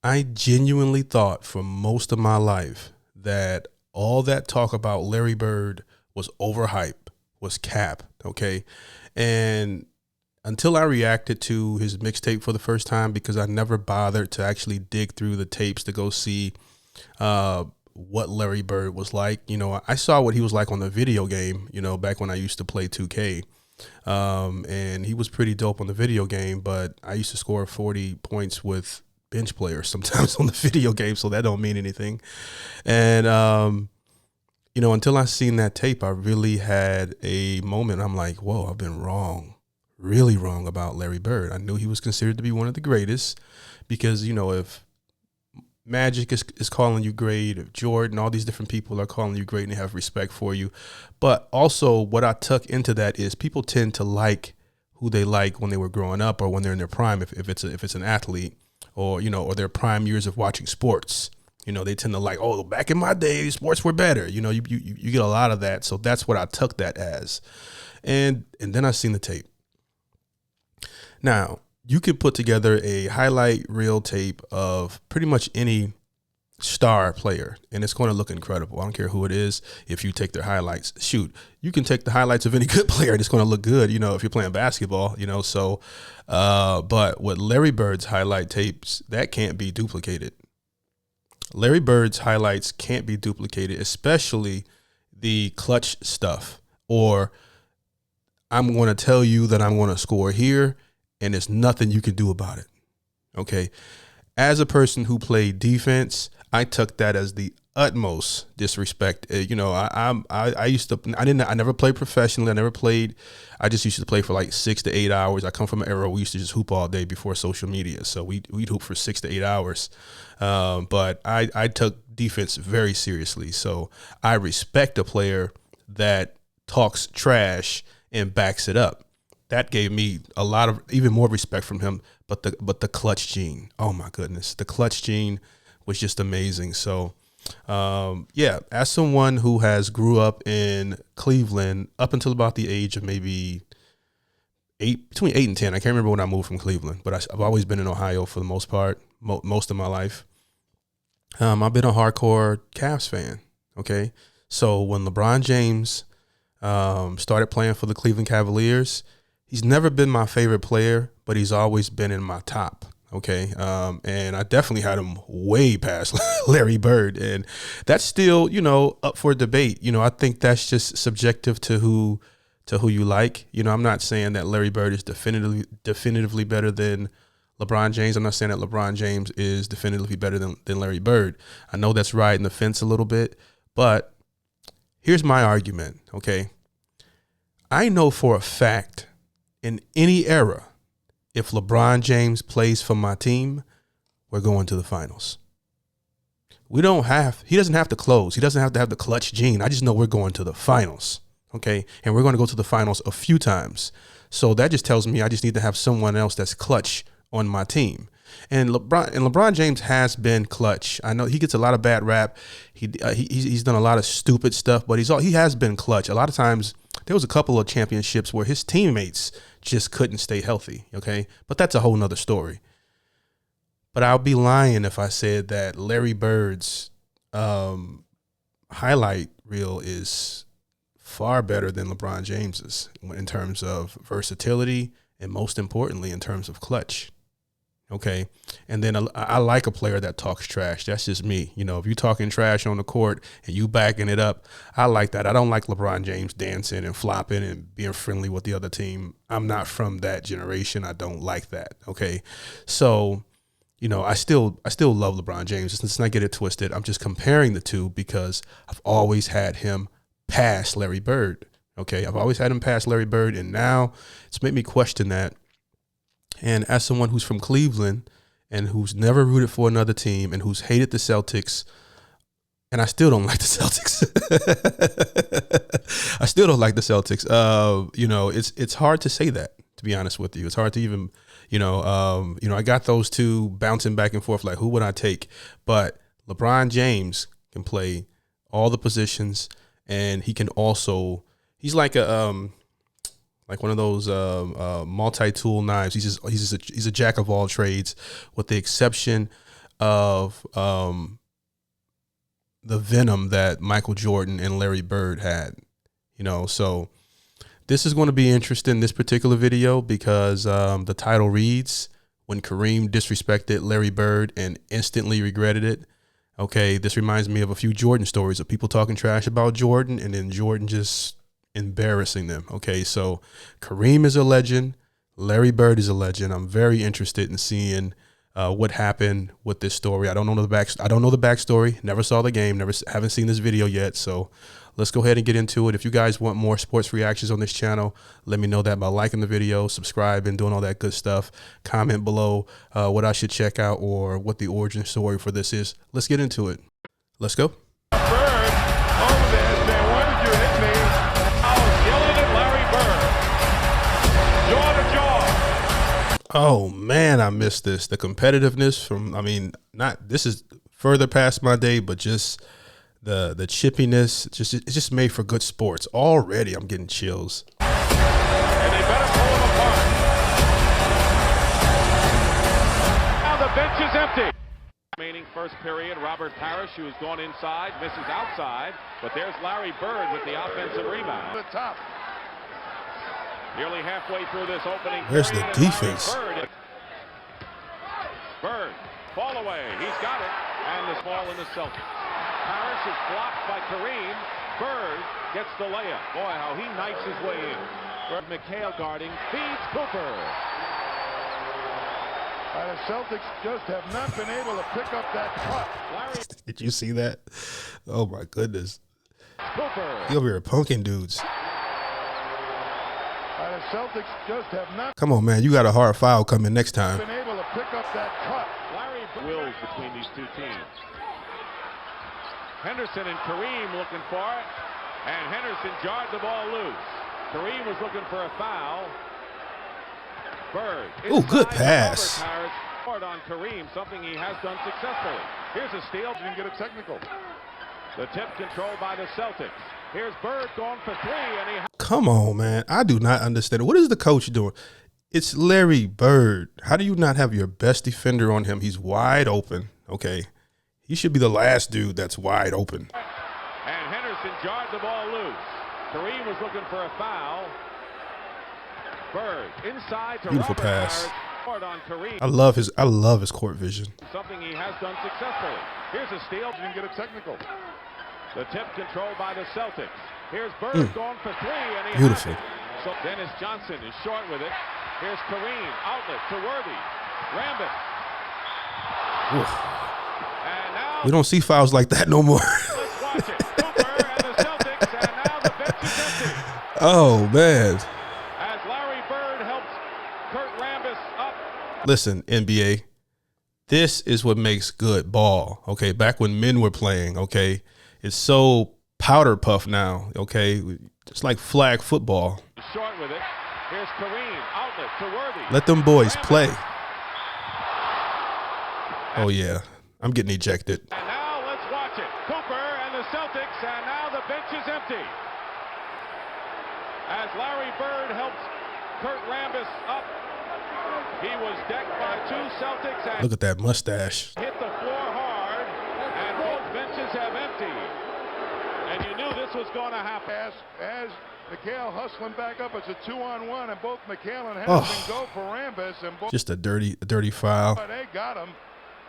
I genuinely thought for most of my life that all that talk about Larry Bird was overhyped, was cap, okay? And until I reacted to his mixtape for the first time, because I never bothered to actually dig through the tapes to go see what Larry Bird was like. I saw what he was like on the video game, back when I used to play 2K. And he was pretty dope on the video game, but I used to score 40 points with bench players sometimes on the video game, so that don't mean anything. And until I seen that tape, I really had a moment. I'm like, whoa, I've been wrong, really wrong about Larry Bird. I knew he was considered to be one of the greatest because, if Magic is calling you great, if Jordan, all these different people are calling you great and they have respect for you. But also what I took into that is people tend to like who they like when they were growing up or when they're in their prime, if it's an athlete or, or their prime years of watching sports. They tend to like, oh, back in my day, sports were better. You get a lot of that. So that's what I took that as. And then I seen the tape. Now, you could put together a highlight reel tape of pretty much any star player, and it's going to look incredible. I don't care who it is. If you take their highlights, shoot, you can take the highlights of any good player, and it's going to look good, if you're playing basketball, so, but with Larry Bird's highlight tapes, that can't be duplicated. Larry Bird's highlights can't be duplicated, especially the clutch stuff, or I'm going to tell you that I'm going to score here, and there's nothing you can do about it. Okay. As a person who played defense, I took that as the utmost disrespect. I never played professionally. I just used to play for like 6 to 8 hours. I come from an era where we used to just hoop all day before social media. So we'd hoop for 6 to 8 hours. But I took defense very seriously. So I respect a player that talks trash and backs it up. That gave me a lot of even more respect from him. But the clutch gene, oh my goodness, the clutch gene was just amazing. So, as someone who has grew up in Cleveland up until about the age of maybe between 8 and 10, I can't remember when I moved from Cleveland, but I've always been in Ohio for the most part, most of my life. I've been a hardcore Cavs fan. Okay, so when LeBron James started playing for the Cleveland Cavaliers, he's never been my favorite player, but he's always been in my top. Okay. And I definitely had him way past Larry Bird. And that's still, up for debate. I think that's just subjective to who you like. I'm not saying that Larry Bird is definitively better than LeBron James. I'm not saying that LeBron James is definitively better than Larry Bird. I know that's riding the fence a little bit, but here's my argument. Okay. I know for a fact in any era, if LeBron James plays for my team, we're going to the finals. He doesn't have to close. He doesn't have to have the clutch gene. I just know we're going to the finals. Okay. And we're going to go to the finals a few times. So that just tells me I just need to have someone else that's clutch on my team. And LeBron James has been clutch. I know he gets a lot of bad rap. He's done a lot of stupid stuff, but he has been clutch. A lot of times there was a couple of championships where his teammates just couldn't stay healthy. Okay. But that's a whole nother story. But I'll be lying if I said that Larry Bird's highlight reel is far better than LeBron James's in terms of versatility and most importantly in terms of clutch. Okay. And then I like a player that talks trash. That's just me. If you're talking trash on the court and you backing it up, I like that. I don't like LeBron James dancing and flopping and being friendly with the other team. I'm not from that generation. I don't like that. Okay. So, I still love LeBron James. Let's not get it twisted. I'm just comparing the two because I've always had him past Larry Bird. Okay. I've always had him past Larry Bird. And now it's made me question that. And as someone who's from Cleveland and who's never rooted for another team and who's hated the Celtics, and I still don't like the Celtics. I still don't like the Celtics. It's hard to say that, to be honest with you. It's hard to even, I got those two bouncing back and forth. Like, who would I take? But LeBron James can play all the positions, and he can also. He's like one of those multi-tool knives. He's a jack of all trades, with the exception of the venom that Michael Jordan and Larry Bird had, you know. So this is going to be interesting, this particular video, because the title reads, "When Kareem disrespected Larry Bird and instantly regretted it." Okay, this reminds me of a few Jordan stories of people talking trash about Jordan and then Jordan just embarrassing them. Okay, so Kareem is a legend. Larry Bird is a legend. I'm very interested in seeing what happened with this story. I don't know the backstory. Never saw the game. Haven't seen this video yet. So let's go ahead and get into it. If you guys want more sports reactions on this channel, let me know that by liking the video, subscribing, doing all that good stuff. Comment below what I should check out or what the origin story for this is. Let's get into it. Let's go. Bird over there saying, "Why did you hit me?" I was yelling at Larry Bird. Jaw to jaw. Oh man, I missed this. The competitiveness from, I mean, this is further past my day, but just the chippiness, it's just made for good sports. Already I'm getting chills. And they better pull him apart. Now the bench is empty. Remaining first period, Robert Parrish, who has gone inside, misses outside, but there's Larry Bird with the offensive rebound. The top. Nearly halfway through this opening Where's the period, defense? Bird, ball away. He's got it. And this ball in the Celtics. Parrish is blocked by Kareem. Bird gets the layup. Boy, how he knifes his way in. McHale guarding, feeds Cooper. The Celtics just have not been able to pick up that cut. Did you see that? Oh my goodness. Cooper. He over here punking dudes. The Celtics just have not Come on, man. You got a hard foul coming next time. been able to pick up that cut. Larry wills between these two teams. Henderson and Kareem looking for it. And Henderson jarred the ball loose. Kareem was looking for a foul. Bird. Ooh, good inside pass. Robert Parrish. Hard on Kareem, something he has done successfully. Here's a steal. Didn't get a technical. The tip controlled by the Celtics. Here's Bird going for three, and he. Come on, man. I do not understand. What is the coach doing? It's Larry Bird. How do you not have your best defender on him? He's wide open. Okay. He should be the last dude that's wide open. And Henderson jarred the ball loose. Kareem was looking for a foul. Bird inside to Beautiful Robert pass. Parrish. Hard on Kareem. I love his court vision. Something he has done successfully. Here's a steal. Didn't get a technical. The tip controlled by the Celtics. Here's Bird going for three, and he Beautiful. has it. So Dennis Johnson is short with it. Here's Kareem, outlet to Worthy. Rambis. Oof. And now We don't see fouls like that no more. let's watch it. Cooper and the Celtics, and now the bench is empty. Oh, man. As Larry Bird helps Kurt Rambis up. Listen, NBA, this is what makes good ball. Okay. Back when men were playing, okay. It's so powder puff now, okay? It's like flag football. Short with it. Here's Kareem, outlet to Worthy. Let them boys play. Oh, yeah. I'm getting ejected. And now let's watch it. Cooper and the Celtics, and now the bench is empty. As Larry Bird helps Kurt Rambis up. He was decked by two Celtics and Look at that mustache. hit the floor hard, and both benches have emptied. And you knew this was going to happen. As McHale hustling back up, it's a 2-on-1, and both McHale and Oh. Henderson go for Rambis, and both Just a dirty foul. they got him.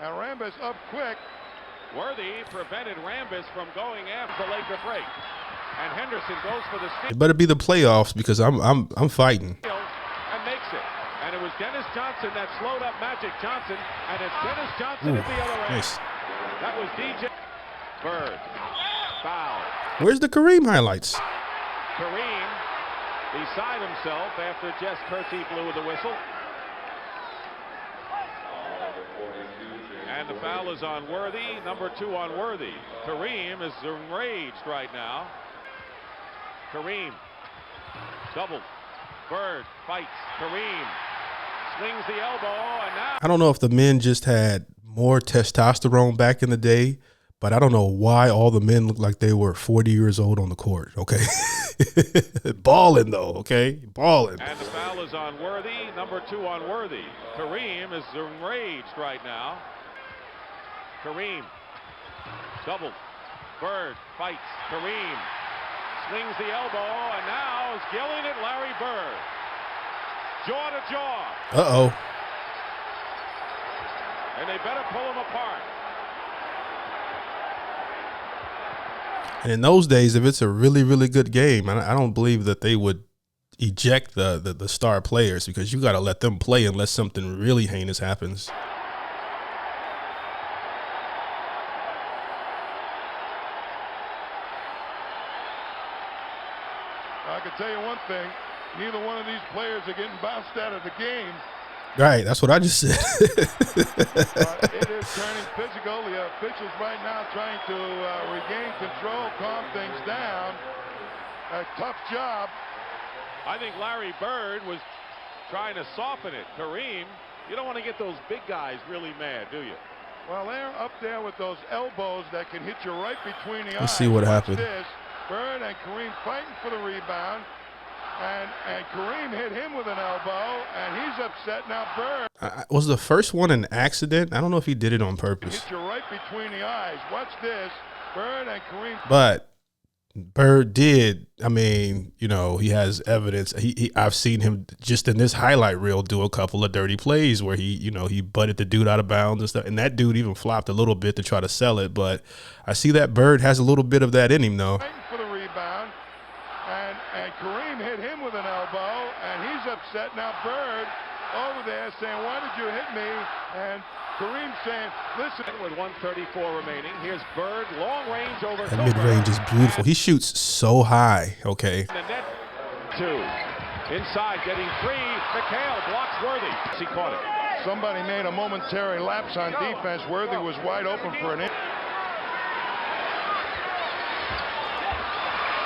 And Rambis up quick. Worthy prevented Rambis from going after the Laker break. And Henderson goes for the steal It better be the playoffs because I'm fighting. and makes it. And it was Dennis Johnson that slowed up Magic Johnson, and it's Dennis Johnson at the other end. Nice. That was DJ Bird. Foul. Where's the Kareem highlights? Kareem beside himself after Jess Kersey blew the whistle. And the foul is on Worthy, number 2 on Worthy. Kareem is enraged right now. Kareem, double. Bird fights. Kareem swings the elbow, and now I don't know if the men just had more testosterone back in the day, but I don't know why all the men look like they were 40 years old on the court, okay? Balling, though, okay? Balling. and the foul is on Worthy, number 2 on Worthy. Kareem is enraged right now. Kareem. Double. Bird fights. Kareem swings the elbow and now is yelling at Larry Bird. Jaw to jaw. Uh-oh. And they better pull him apart. And in those days, if it's a really, really good game, I don't believe that they would eject the star players, because you got to let them play unless something really heinous happens. I can tell you one thing, neither one of these players are getting bounced out of the game. Right, that's what I just said. It is turning physical. The officials right now trying to regain control, calm things down. A tough job. I think Larry Bird was trying to soften it. Kareem, you don't want to get those big guys really mad, do you? Well, they're up there with those elbows that can hit you right between the eyes. Let's see what happened. This. Bird and Kareem fighting for the rebound. And Kareem hit him with an elbow, and he's upset now. Bird was the first one an accident? I don't know if he did it on purpose. Hit you right between the eyes. Watch this. Bird and Kareem. But Bird did. I mean, you know, he has evidence. I've seen him just in this highlight reel do a couple of dirty plays where he butted the dude out of bounds and stuff. And that dude even flopped a little bit to try to sell it. But I see that Bird has a little bit of that in him, though. Fighting for the rebound. And Kareem hit him with an elbow, and he's upset now. Bird over there saying, "Why did you hit me?" And Kareem saying, "Listen." With 1:34 remaining, here's Bird, long range over. That mid-range is beautiful. He shoots so high. Okay. The net two. Inside, getting free. McHale blocks Worthy. He caught it. Somebody made a momentary lapse on defense. Worthy was wide open for an.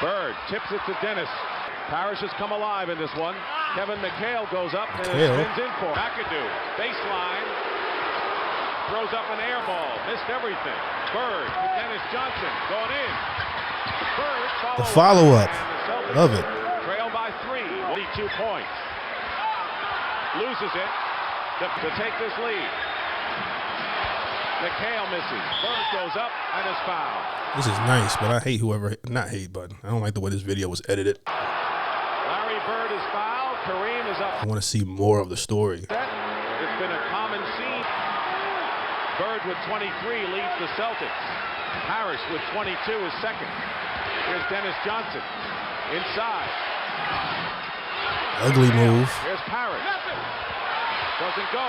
Bird tips it to Dennis. Parrish has come alive in this one. Kevin McHale goes up and spins in for McAdoo. Baseline. Throws up an air ball. Missed everything. Bird to Dennis Johnson. Going in. Bird The follow-up. Celtics Love it. trail by 3. 42 points. Loses it to take this lead. McHale misses. Bird goes up and is fouled. This is nice, but I hate but I don't like the way this video was edited. Larry Bird is fouled. Kareem is up. I want to see more of the story. It's been a common scene. Bird with 23 leads the Celtics. Parrish with 22 is second. Here's Dennis Johnson. Inside. Ugly move. Here's Parrish. Doesn't go.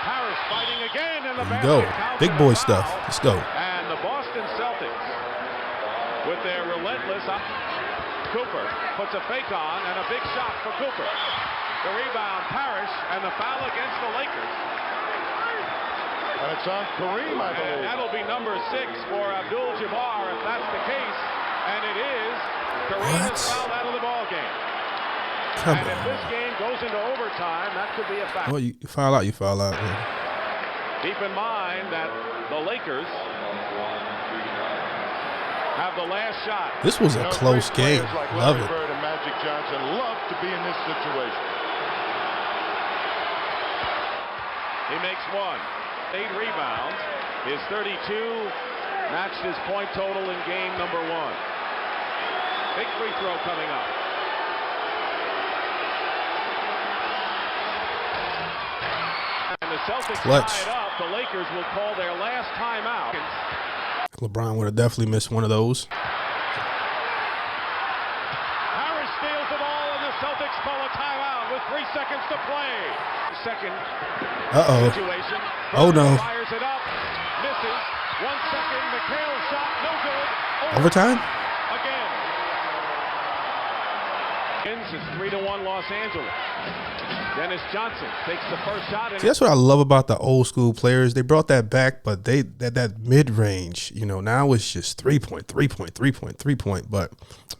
Parrish fighting again in the There you go. Big boy stuff. Let's go. And the Boston Celtics, with their relentless Cooper puts a fake on and a big shot for Cooper. The rebound, Parrish, and the foul against the Lakers. And it's on Kareem, I believe. And that'll be number 6 for Abdul-Jabbar if that's the case. And it is. Kareem is fouled out of the ball game. Come and if this game goes into overtime, that could be a foul. Well, you foul out, you foul out. Man. Keep in mind that the Lakers have the last shot. This was a close game. Like Love it. Bird and Magic Johnson love to be in this situation. He makes 1. 8 rebounds. His 32 matched his point total in game number 1. Big free throw coming up. And the Celtics tie it up. The Lakers will call their last timeout. LeBron would have definitely missed one of those. Harris steals the ball, and the Celtics call a timeout with 3 seconds to play. Second situation. Oh no. Fires it up. Misses. 1 second. McHale shot. No good. Overtime? Again. It's 3-1 Los Angeles. Dennis Johnson takes the first shot. See, that's what I love about the old school players. They brought that back, but that mid range, now it's just 3-point, 3-point, 3-point, 3-point. But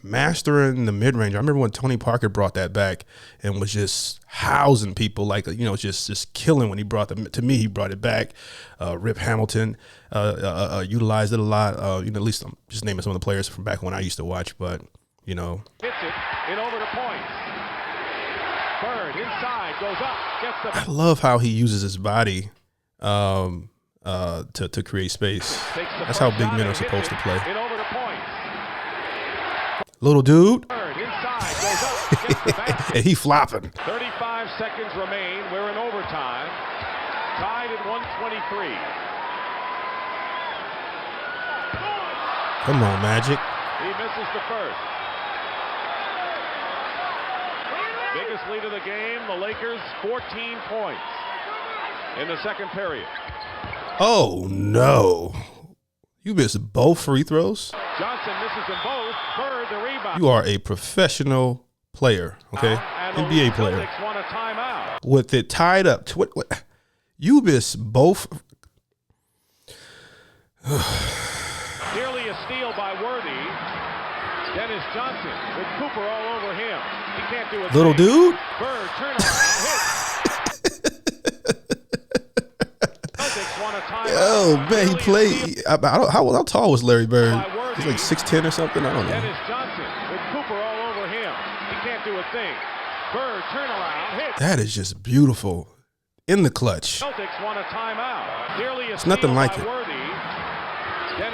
mastering the mid range, I remember when Tony Parker brought that back and was just housing people, like just killing when he brought them. To me, he brought it back. Rip Hamilton utilized it a lot. At least I'm just naming some of the players from back when I used to watch, but Hits it in over the points. Bird inside, goes up, gets the. I love how he uses his body. to create space. That's how big men are supposed to play. Little dude. And he flopping. 35 seconds remain. We're in overtime. Tied at 123. Come on, Magic. He misses the first. Biggest lead of the game, the Lakers, 14 points in the second period. Oh, no. You missed both free throws? Johnson misses them both. Bird, the rebound. You are a professional player, okay? NBA player. Celtics want a timeout. With it tied up. What? You missed both. Nearly a steal by Worthy. Dennis Johnson with Cooper all over him. He can't do it. Little dude. Bird, turnaround, hit. Celtics want a timeout. Oh, man, he played. How tall was Larry Bird? He's like 6'10" or something. I don't know. Dennis Johnson with Cooper all over him. He can't do a thing. Bird, turnaround, hit. That is just beautiful. In the clutch. Celtics want a timeout. Nearly a It's nothing like it.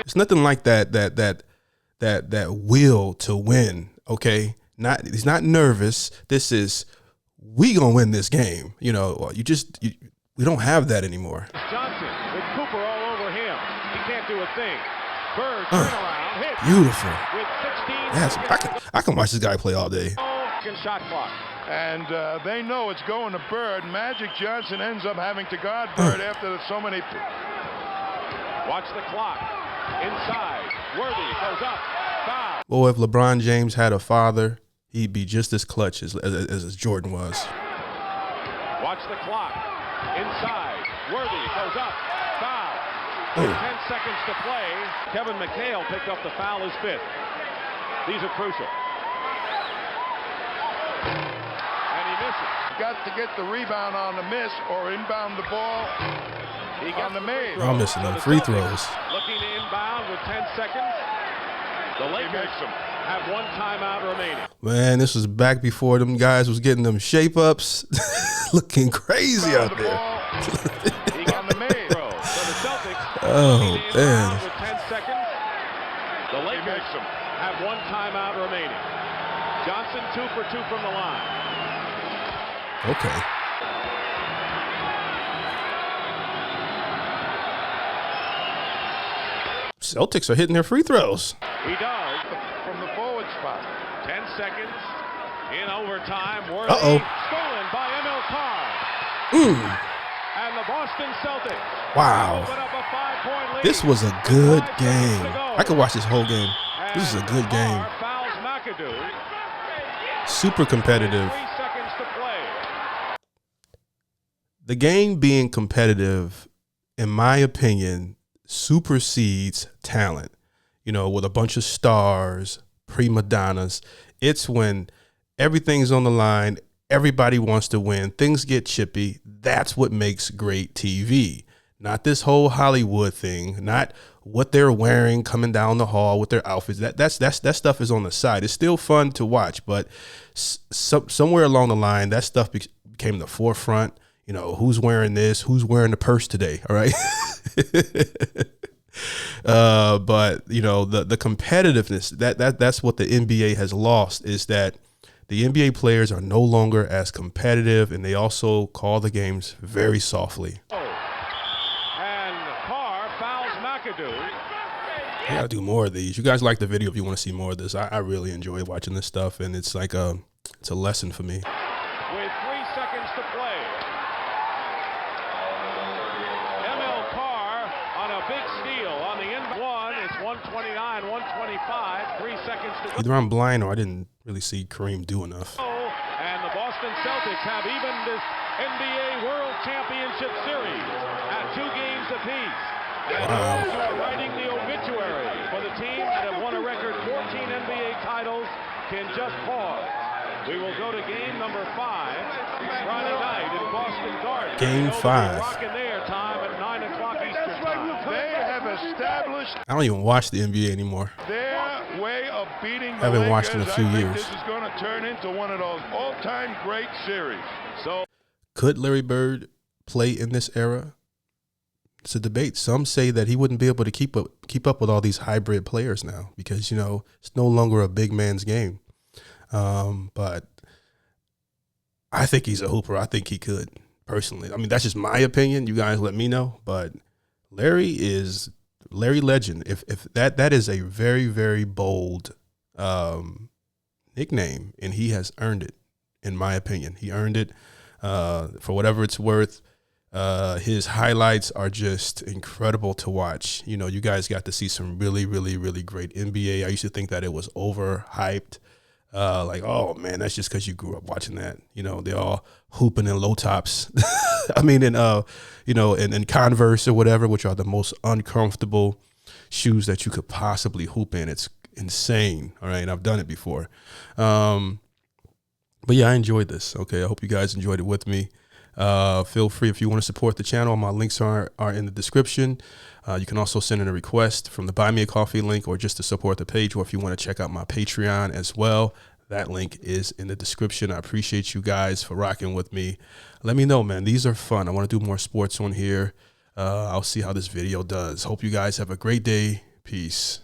It's nothing like that will to win, okay? He's not nervous. This is, we gonna win this game. You know, we don't have that anymore. Johnson with Cooper all over him. He can't do a thing. Bird, turnaround, hit. Beautiful. With 16 Yes, I can watch this guy play all day. Shot clock. And they know it's going to Bird. Magic Johnson ends up having to guard Bird after so many. Watch the clock. Inside. Worthy goes up. Foul. Well, if LeBron James had a father, he'd be just as clutch as Jordan was. Watch the clock. Inside. Worthy goes up. Foul. 10 seconds to play. Kevin McHale picked up the foul, his fifth. These are crucial. And he misses. Got to get the rebound on the miss or inbound the ball on the made. I'm missing them free throws. Looking to inbound with 10 seconds. The Lakers have one timeout remaining. Man, this was back before them guys was getting them shape-ups. Looking crazy out there. He got the made. So the Celtics Oh, man. with 10 seconds. The Lakers have one timeout remaining. Johnson 2 for 2 from the line. Okay. Celtics are hitting their free throws. He does. From the forward spot. 10 seconds in overtime. Worthy stolen by ML Carr. And the Boston Celtics Wow. open up a 5-point lead. This was a good game. I could watch this whole game. This is a good game. Carr fouls McAdoo. Super competitive. 3 seconds to play. The game being competitive, in my opinion, supersedes talent. You know, with a bunch of stars, prima donnas. It's when everything's on the line, everybody wants to win, things get chippy. That's what makes great TV. Not this whole Hollywood thing, not what they're wearing coming down the hall with their outfits. That stuff is on the side. It's still fun to watch, but somewhere along the line, that stuff became the forefront. You know, who's wearing this? Who's wearing the purse today? All right. But you know, the competitiveness that's what the NBA has lost, is that the NBA players are no longer as competitive, and they also call the games very softly. And Carr fouls McAdoo. I gotta do more of these. You guys like the video if you want to see more of this. I really enjoy watching this stuff, and it's like it's a lesson for me. With 3 seconds to play. ML Carr on a big steal on the end one. It's 129, 125. 3 seconds to go. Either I'm blind or I didn't really see Kareem do enough. And the Boston Celtics have even this NBA World Championship Series at 2 games apiece. And those who are writing the obituary for the team that have won a record 14 NBA titles can just pause. We will go to game number 5 Friday night in Boston Garden. Game 5. Rocking their time at 9 o'clock Eastern time. They have established I don't even watch the NBA anymore. their way of beating the Haven't Lakers. watched in a few I think years. this is going to turn into one of those all-time great series. So Could Larry Bird play in this era? It's a debate. Some say that he wouldn't be able to keep up with all these hybrid players now because, you know, it's no longer a big man's game. But I think he's a hooper. I think he could, personally. I mean, that's just my opinion. You guys let me know. But Larry Legend. If that is a very, very bold nickname, and he has earned it, in my opinion. He earned it for whatever it's worth. His highlights are just incredible to watch. You know, you guys got to see some really, really, really great NBA. I used to think that it was overhyped. Like, oh man, that's just because you grew up watching that. You know, they're all hooping in low tops. I mean, in Converse or whatever, which are the most uncomfortable shoes that you could possibly hoop in. It's insane. All right, and I've done it before. But yeah, I enjoyed this. Okay, I hope you guys enjoyed it with me. Feel free if you want to support the channel. My links are in the description. You can also send in a request from the Buy Me a Coffee link, or just to support the page, or if you want to check out my Patreon as well, that link is in the description. I appreciate you guys for rocking with me. Let me know, man. These are fun. I want to do more sports on here. I'll see how this video does. Hope you guys have a great day. Peace.